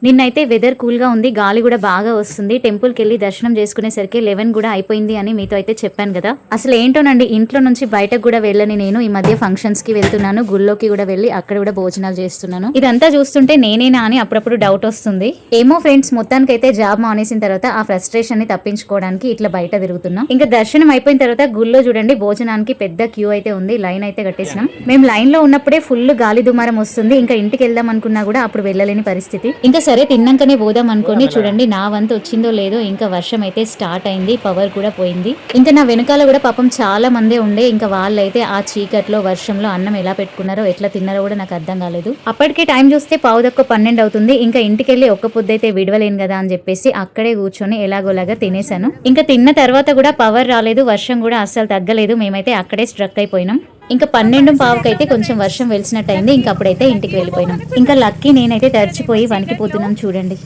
నిన్నైతే weather cool గా ఉంది, గాలి కూడా బాగా వస్తుంది. టెంపుల్ కి వెళ్ళి దర్శనం చేసుకునేసరికి 11 కూడా అయిపోయింది అని మీతో అయితే చెప్పాను కదా. అసలు ఏంటోనండి, ఇంట్లో నుంచి బయటకు కూడా వెళ్ళని నేను ఈ మధ్య ఫంక్షన్స్ కి వెళ్తున్నాను, గుళ్ళోకి కూడా వెళ్ళి అక్కడ కూడా భోజనాలు చేస్తున్నాను. ఇదంతా చూస్తుంటే నేనేనా అని అప్పుడప్పుడు డౌట్ వస్తుంది. ఏమో ఫ్రెండ్స్, మొత్తానికైతే జాబ్ మానేసిన తర్వాత ఆ ఫ్రస్ట్రేషన్ ని తప్పించుకోవడానికి ఇట్లా బయట తిరుగుతున్నాం. ఇంకా దర్శనం అయిపోయిన తర్వాత గుళ్ళో చూడండి భోజనానికి పెద్ద క్యూ అయితే ఉంది, లైన్ అయితే కట్టేసినాం. మేము లైన్ లో ఉన్నప్పుడే ఫుల్ గాలి దుమారం వస్తుంది. ఇంకా ఇంటికి వెళ్దాం అనుకున్నా కూడా అప్పుడు వెళ్ళలేని పరిస్థితి. ఇంకా సరే తిన్నాకనే పోదాం అనుకోండి. చూడండి నా వంతు వచ్చిందో లేదో, ఇంకా వర్షం అయితే స్టార్ట్ అయింది, పవర్ కూడా పోయింది. ఇంకా నా వెనకాల కూడా పాపం చాలా మందే ఉండే. ఇంకా వాళ్ళైతే ఆ చీకట్లో వర్షంలో అన్నం ఎలా పెట్టుకున్నారో ఎట్లా తిన్నారో కూడా నాకు అర్థం కాలేదు. అప్పటికే టైం చూస్తే 11:12 అవుతుంది. ఇంకా ఇంటికి వెళ్ళి ఒక్క పొద్దు అయితే విడవలేను కదా అని చెప్పేసి అక్కడే కూర్చొని ఎలాగోలాగా తినేసాను. ఇంకా తిన్న తర్వాత కూడా పవర్ రాలేదు, వర్షం కూడా అస్సలు తగ్గలేదు. మేమైతే అక్కడే స్ట్రక్ అయిపోయినాం. ఇంకా 12:15 అయితే కొంచెం వర్షం వెలిసినట్టు అయింది. ఇంకా అప్పుడైతే ఇంటికి వెళ్ళిపోయినాం. ఇంకా లక్కీ నేనైతే తడిచిపోయి వణికిపోతున్నాం చూడండి.